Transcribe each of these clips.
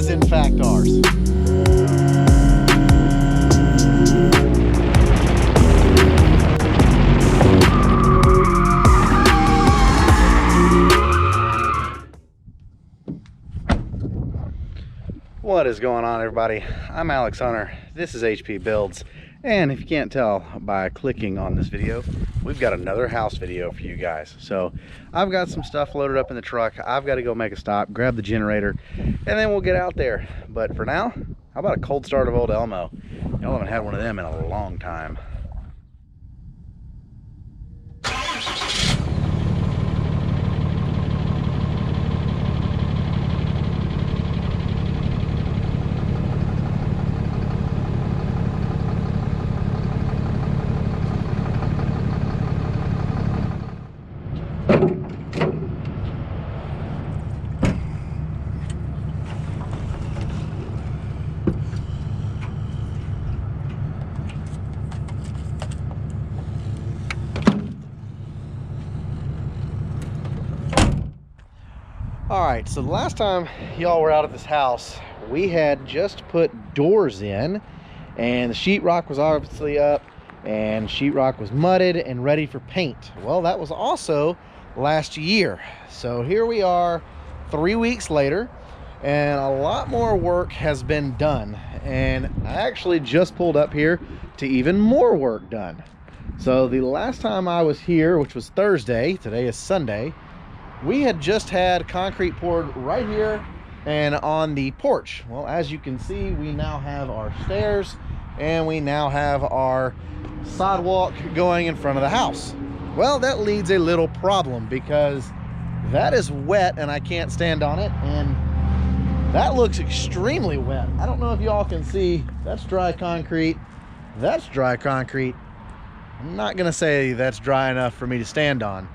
is in fact ours. What is going on, everybody? I'm Alex Hunter. This is HP Builds, and if you can't tell by clicking on this video, we've got another house video for you guys. So I've got some stuff loaded up in the truck. I've got to go make a stop, grab the generator, and then we'll get out there. But for now, how about a cold start of old Elmo? Y'all haven't had one of them in a long time. All right, so the last time y'all were out at this house, we had just put doors in, and the sheetrock was obviously up, and sheetrock was mudded and ready for paint. Well, that was also last year. So here we are 3 weeks later, and a lot more work has been done. And I actually just pulled up here to even more work done. So the last time I was here, which was Thursday, today is Sunday, we had just had concrete poured right here and on the porch. Well, as you can see, we now have our stairs and we now have our sidewalk going in front of the house. Well, that leads a little problem because that is wet and I can't stand on it, and that looks extremely wet. I don't know if y'all can see, that's dry concrete, that's dry concrete. I'm not gonna say that's dry enough for me to stand on.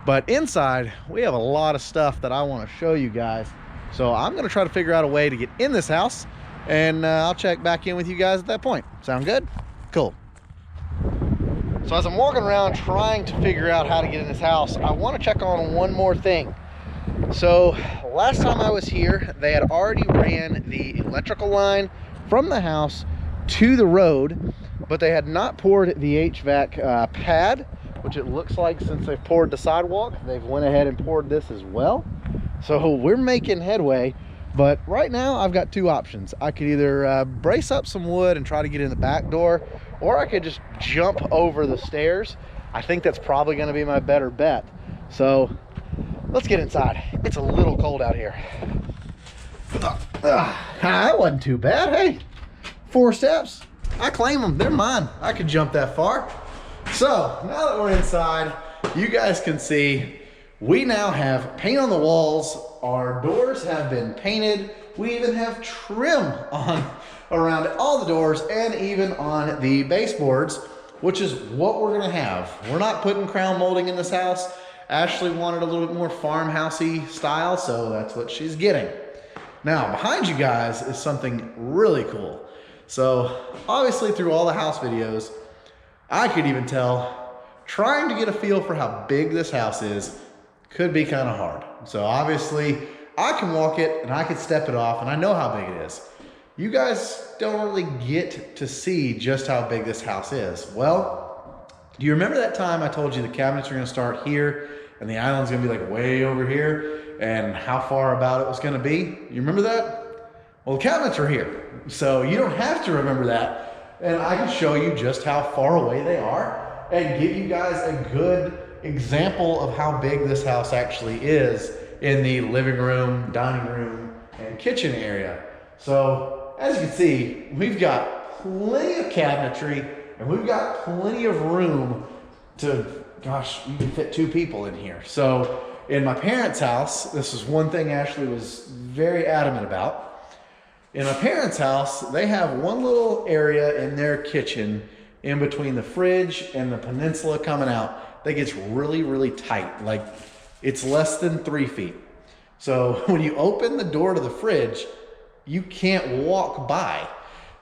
But inside, we have a lot of stuff that I want to show you guys. So I'm going to try to figure out a way to get in this house, and I'll check back in with you guys at that point. Sound good? Cool. So as I'm walking around trying to figure out how to get in this house, I want to check on one more thing. So last time I was here, they had already ran the electrical line from the house to the road, but they had not poured the HVAC pad, which it looks like since they've poured the sidewalk, they've went ahead and poured this as well. So we're making headway, but right now I've got two options. I could either brace up some wood and try to get in the back door, or I could just jump over the stairs. I think that's probably gonna be my better bet. So let's get inside. It's a little cold out here. That wasn't too bad, hey. 4 steps, I claim them, they're mine. I could jump that far. So now that we're inside, you guys can see we now have paint on the walls. Our doors have been painted. We even have trim on around all the doors and even on the baseboards, which is what we're gonna have. We're not putting crown molding in this house. Ashley wanted a little bit more farmhousey style, so that's what she's getting. Now behind you guys is something really cool. So obviously through all the house videos, I could even tell trying to get a feel for how big this house is could be kind of hard. So obviously I can walk it and I can step it off and I know how big it is. You guys don't really get to see just how big this house is. Well, do you remember that time I told you the cabinets are gonna start here and the island's gonna be like way over here and how far about it was gonna be? You remember that? Well, the cabinets are here. So you don't have to remember that. And I can show you just how far away they are and give you guys a good example of how big this house actually is in the living room, dining room, and kitchen area. So as you can see, we've got plenty of cabinetry and we've got plenty of room to, gosh, you can fit 2 people in here. So in my parents' house, this is one thing Ashley was very adamant about. In my parents' house, they have one little area in their kitchen in between the fridge and the peninsula coming out that gets really, really tight. Like it's less than 3 feet. So when you open the door to the fridge, you can't walk by.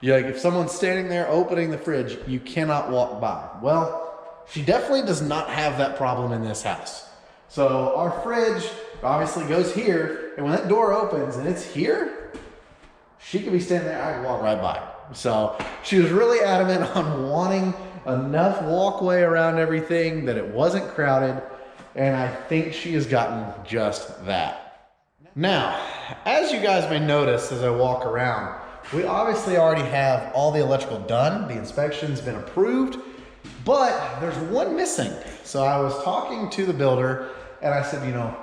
You're like, if someone's standing there opening the fridge, you cannot walk by. Well, she definitely does not have that problem in this house. So our fridge obviously goes here, and when that door opens and it's here, she could be standing there, I could walk right by. So she was really adamant on wanting enough walkway around everything that it wasn't crowded. And I think she has gotten just that. Now, as you guys may notice as I walk around, we obviously already have all the electrical done. The inspection's been approved, but there's one missing. So I was talking to the builder and I said, you know,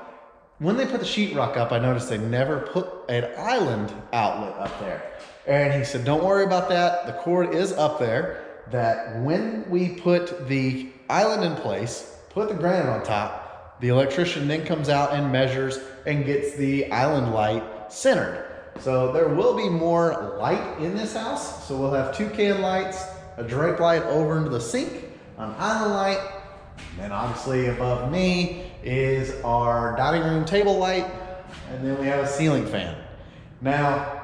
when they put the sheetrock up, I noticed they never put an island outlet up there. And he said, don't worry about that. The cord is up there, that when we put the island in place, put the granite on top, the electrician then comes out and measures and gets the island light centered. So there will be more light in this house. So we'll have 2 can lights, a drape light over into the sink, an island light, and then obviously above me is our dining room table light, and then we have a ceiling fan. Now,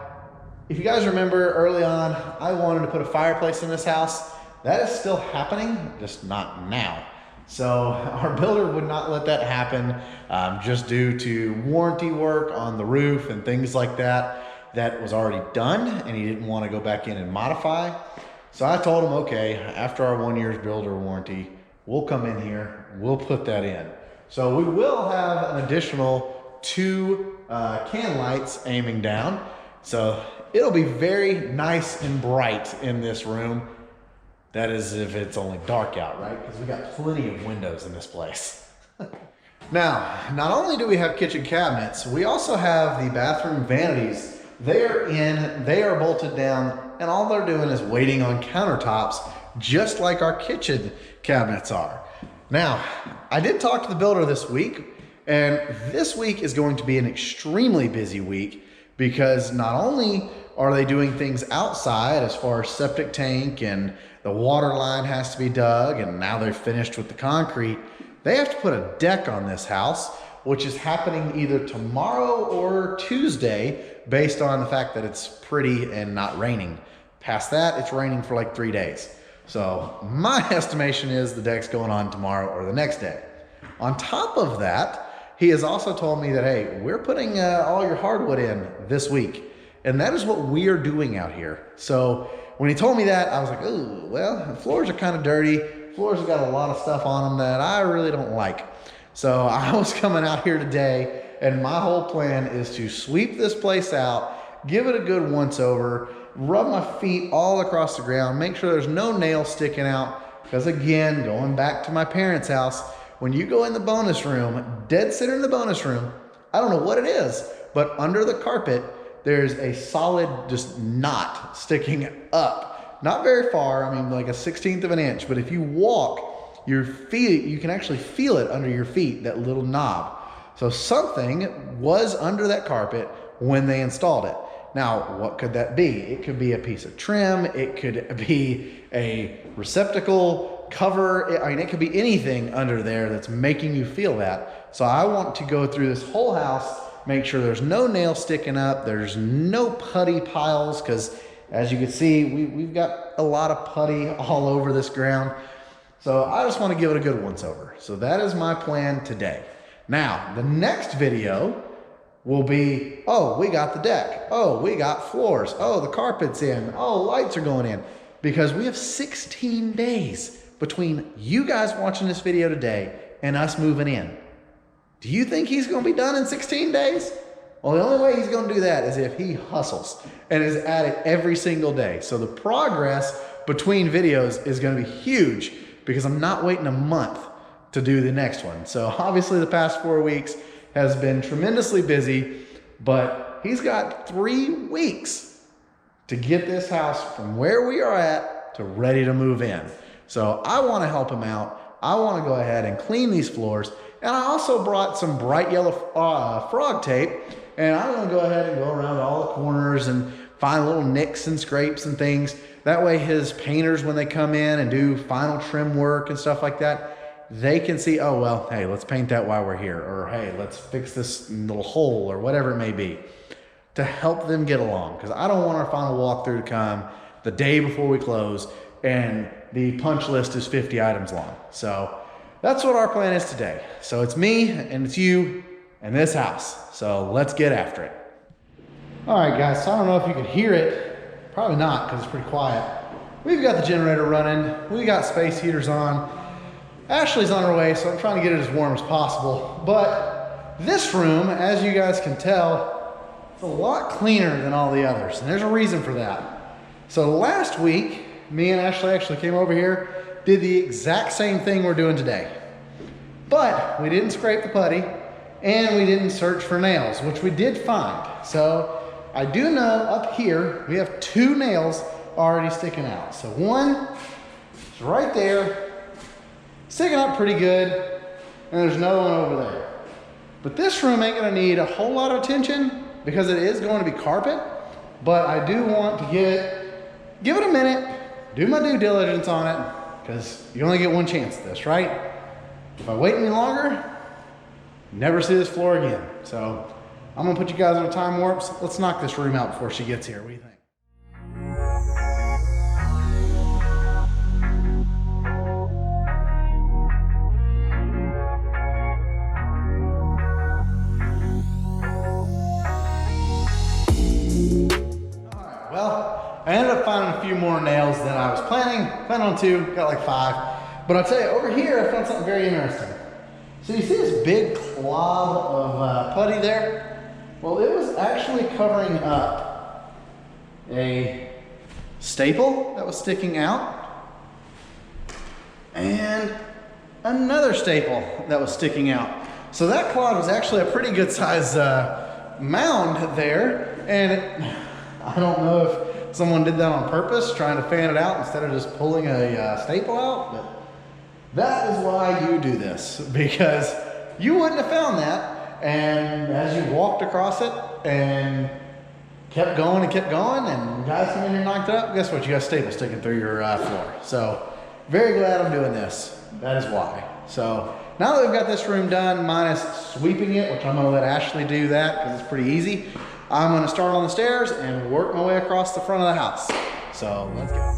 if you guys remember early on, I wanted to put a fireplace in this house. That is still happening, just not now. So our builder would not let that happen just due to warranty work on the roof and things like that. That was already done and he didn't want to go back in and modify. So I told him, okay, after our 1 year's builder warranty, we'll come in here, we'll put that in. So we will have an additional 2 can lights aiming down. So it'll be very nice and bright in this room. That is if it's only dark out, right? Because we got plenty of windows in this place. Now, not only do we have kitchen cabinets, we also have the bathroom vanities. They are bolted down, and all they're doing is waiting on countertops, just like our kitchen cabinets are. Now, I did talk to the builder this week, and this week is going to be an extremely busy week because not only are they doing things outside as far as septic tank and the water line has to be dug, and now they're finished with the concrete, they have to put a deck on this house, which is happening either tomorrow or Tuesday based on the fact that it's pretty and not raining. Past that, it's raining for like 3 days. So my estimation is the deck's going on tomorrow or the next day. On top of that, he has also told me that, hey, we're putting all your hardwood in this week. And that is what we are doing out here. So when he told me that, I was like, oh, well, the floors are kind of dirty. Floors have got a lot of stuff on them that I really don't like. So I was coming out here today, and my whole plan is to sweep this place out, give it a good once over, rub my feet all across the ground, make sure there's no nails sticking out. Because again, going back to my parents' house, when you go in the bonus room, dead center in the bonus room, I don't know what it is, but under the carpet, there's a solid just knot sticking up. Not very far, I mean like a 1/16 of an inch, but if you walk your feet, you can actually feel it under your feet, that little knob. So something was under that carpet when they installed it. Now, what could that be? It could be a piece of trim, it could be a receptacle, cover, I mean, it could be anything under there that's making you feel that. So I want to go through this whole house, make sure there's no nails sticking up, there's no putty piles, because as you can see, we've got a lot of putty all over this ground. So I just want to give it a good once over. So that is my plan today. Now, the next video will be, oh, we got the deck. Oh, we got floors. Oh, the carpet's in. Oh, lights are going in. Because we have 16 days between you guys watching this video today and us moving in. Do you think he's going to be done in 16 days? Well, the only way he's going to do that is if he hustles and is at it every single day. So the progress between videos is going to be huge because I'm not waiting a month to do the next one. So obviously the past 4 weeks has been tremendously busy, but he's got 3 weeks to get this house from where we are at to ready to move in. So I want to help him out. I want to go ahead and clean these floors. And I also brought some bright yellow frog tape, and I'm going to go ahead and go around all the corners and find little nicks and scrapes and things. That way his painters, when they come in and do final trim work and stuff like that, they can see, oh, well, hey, let's paint that while we're here. Or, hey, let's fix this little hole or whatever it may be to help them get along. Because I don't want our final walkthrough to come the day before we close and the punch list is 50 items long. So that's what our plan is today. So it's me and it's you and this house. So let's get after it. All right, guys, so I don't know if you can hear it. Probably not, because it's pretty quiet. We've got the generator running. We got space heaters on. Ashley's on her way, so I'm trying to get it as warm as possible. But this room, as you guys can tell, it's a lot cleaner than all the others, and there's a reason for that. So last week, me and Ashley actually came over here, did the exact same thing we're doing today. But we didn't scrape the putty, and we didn't search for nails, which we did find. So I do know up here, we have 2 nails already sticking out. So one is right there, sticking up pretty good, and there's another one over there. But this room ain't gonna need a whole lot of attention because it is going to be carpet, but I do want to give it a minute, do my due diligence on it, because you only get one chance at this, right? If I wait any longer, never see this floor again. So I'm gonna put you guys on a time warp. So let's knock this room out before she gets here. What do you think? Alright, well, I ended up finding a few more nails than I was planning on 2, got like 5. But I'll tell you, over here I found something very interesting. So you see this big clob of putty there? Well, it was actually covering up a staple that was sticking out and another staple that was sticking out. So that clod was actually a pretty good size mound there, and I don't know if someone did that on purpose, trying to fan it out instead of just pulling a staple out, but that is why you do this, because you wouldn't have found that. And as you walked across it and kept going and guys come in here and knocked it up, guess what? You got a staple sticking through your floor. So very glad I'm doing this. That is why. So now that we've got this room done, minus sweeping it, which I'm gonna let Ashley do that because it's pretty easy, I'm gonna start on the stairs and work my way across the front of the house. So let's go.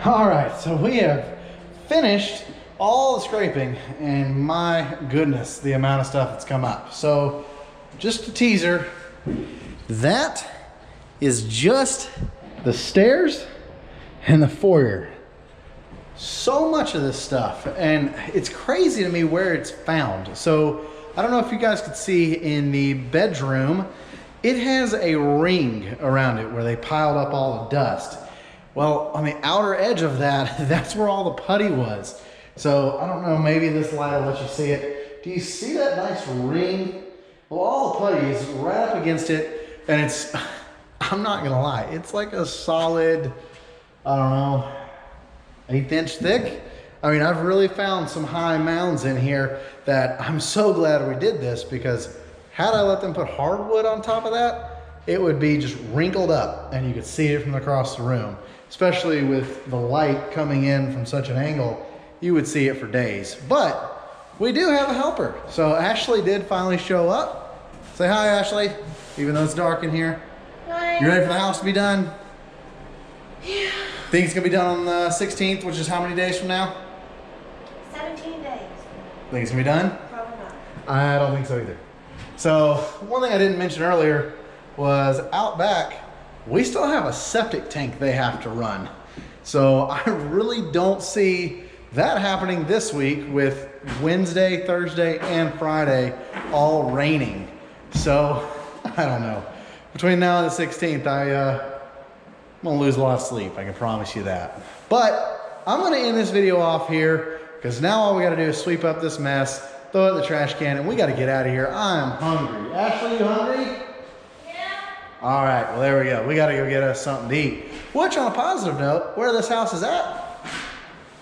All right, so we have finished all the scraping, and my goodness, the amount of stuff that's come up. So just a teaser, that is just the stairs and the foyer. So much of this stuff, and it's crazy to me where it's found. So I don't know if you guys could see in the bedroom, it has a ring around it where they piled up all the dust. Well, on the outer edge of that, that's where all the putty was. So I don't know, maybe this light will let you see it. Do you see that nice ring? Well, all the putty is right up against it, and it's, I'm not gonna lie, it's like a solid, I don't know, 1/8 inch thick. I mean, I've really found some high mounds in here that I'm so glad we did this, because had I let them put hardwood on top of that, it would be just wrinkled up and you could see it from across the room. Especially with the light coming in from such an angle, you would see it for days. But we do have a helper. So Ashley did finally show up. Say hi, Ashley, even though it's dark in here. Hi. You ready for the house to be done? Yeah. Think it's gonna be done on the 16th, which is how many days from now? 17 days. Think it's gonna be done? Probably not. I don't think so either. So one thing I didn't mention earlier was out back, we still have a septic tank they have to run. So I really don't see that happening this week with Wednesday, Thursday, and Friday all raining. So I don't know. Between now and the 16th, I'm gonna lose a lot of sleep, I can promise you that. But I'm gonna end this video off here, because now all we gotta do is sweep up this mess, throw it in the trash can, and we gotta get out of here. I'm hungry. Ashley, you hungry? Yeah. All right, well, there we go. We got to go get us something to eat. Which, on a positive note, where this house is at,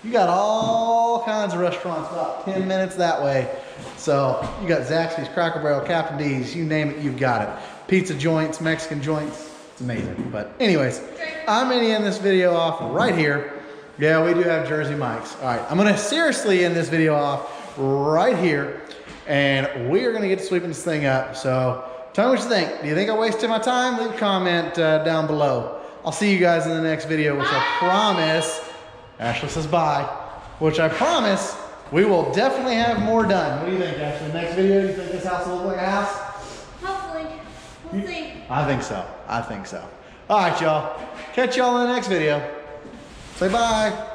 you got all kinds of restaurants about 10 minutes that way. So you got Zaxby's, Cracker Barrel, Captain D's, you name it, you've got it. Pizza joints, Mexican joints, it's amazing. But anyways, I'm gonna end this video off right here. Yeah, we do have Jersey Mike's. All right, I'm gonna seriously end this video off right here, and we are gonna get to sweeping this thing up. So tell me what you think. Do you think I wasted my time? Leave a comment down below. I'll see you guys in the next video, which I promise, Ashley says bye, which I promise we will definitely have more done. What do you think, Ashley? Next video, do you think this house will look like a house? Hopefully. We'll see. I think so. I think so. All right, y'all. Catch y'all in the next video. Say bye.